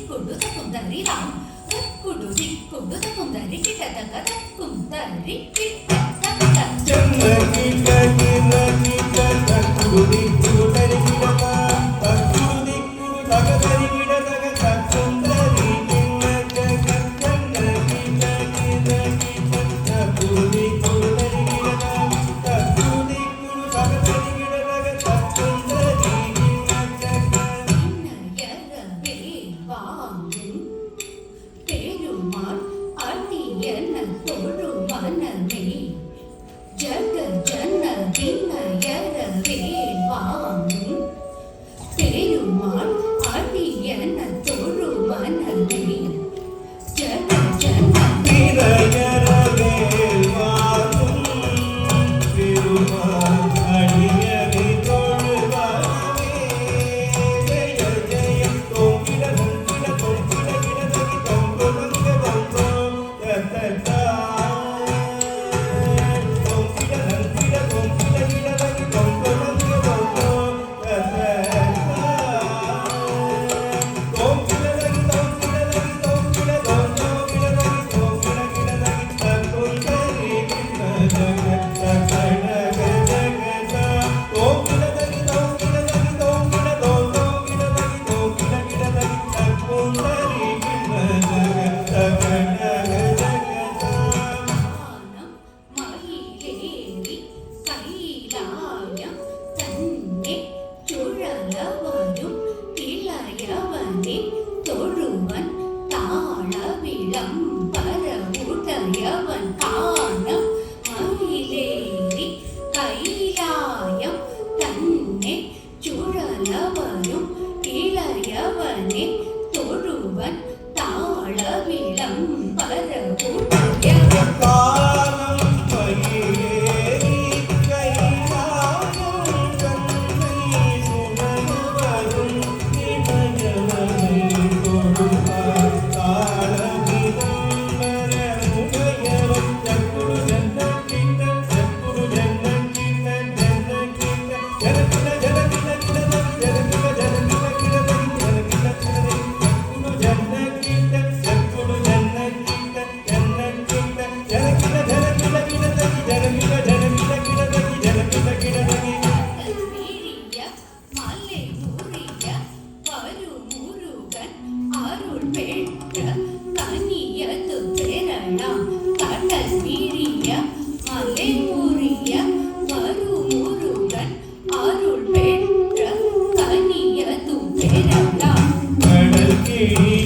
ದಿಕ್ಕೊಂಡು ತಕ್ಕುಂದರಿ ರಾಮ್ ತಕ್ಕುಡು ದಿಕ್ಕೊಂಡು ತಕ್ಕುಂದರಿ ಕಿಟ ತಕ್ಕ ತಕ್ಕುಂದರಿ ಕಿಟ ತಕ್ಕ ಚನ್ನಗಿ ನಗಿ ನಗಿ ತಕ್ಕುಡು ದಿಕ್ಕು ತರಿ ಕಿಟ ತಕ್ಕುಡು ದಿಕ್ಕು ತಗದರಿ ಕಿಟ ತಗ ತಕ್ಕುಂದರಿ ಕಿಟ ಚನ್ನಗಿ ನಗಿ ನಗಿ ತಕ್ಕುಡು ದಿಕ್ಕು ತರಿ ಕಿಟ ತಕ್ಕುಡು ದಿಕ್ಕು ತಗದರಿ ಕಿಟ ತಗ ತಕ್ಕುಂದರಿ பெருமாள் அடியன தொழுவனமே ஜக ஜன வினயரவே வாங்கும் பெருமாள் அடியன தொழுவனமே ஜக ஜன வினயரவே வாங்கும் பெருமாள் அடியனை தொழுவனமே ஜெய ஜெய கோகில கோகில கோகில கிடதகி தொங்கு தொங்க தொங்கோ தத்தா கோகில கோகில கோகில கிடதகி தொங்கு தொங்க தொங்கோ தத்தா கோகில தகி கோகில தகி கோகில தொங்கோ கிடதகி கோகில கிடதகி தக்கொண்டரி கிண்ண ஜக தக்கண ஜகதா கோகில தகி கோகில தகி கோகில தொங்கோ கிடதகி கோகில கிடதகி தக்கொண்டரி கிண்ண ஜக தக்கண ஜகதா ஞானம் மயிலேறி கைலாயம் தன்னை சுழலவரும் இளையவனே தொழுவன் தாழ விளம்பர உடையவன் காணம் மயிலேறி கைலாயம் தன்னை சுழலவரும் இளையவனே தொழுவன் தாழ விளம்பர உடையவன் காலம் மயிலேறி கைலாயம் தன்னை சுழலவரும் இளையவனை தொழுவார் தாளமிதம்பர உடையவன் சக்குரு ஜன்னகிட்ட சக்குரு ஜன்னகிட்ட ஜன்னகிட்ட ஜனகிட ஜனகிட கிடதகி ஜனகிட ஜனகிட கிடதகி ஜனகிட கிடதகி சக்குரு ஜன்னகிட்ட சக்குரு ஜன்னகிட்ட ஜன்னகிட்ட ஜனகிட ஜனகிட கிடதகி ஜனகிட ஜனகிட கிடதகி ஜனகிட கிடதகி வீரிய மலை ஊரிய பருமுருகன் அருள் பெற்ற கனியது பெறலாம் கடல் வீரிய மலை ஊரிய பருமுருகன் அருள் பெற்ற கனியது பெறலாம் கடல் கீழ்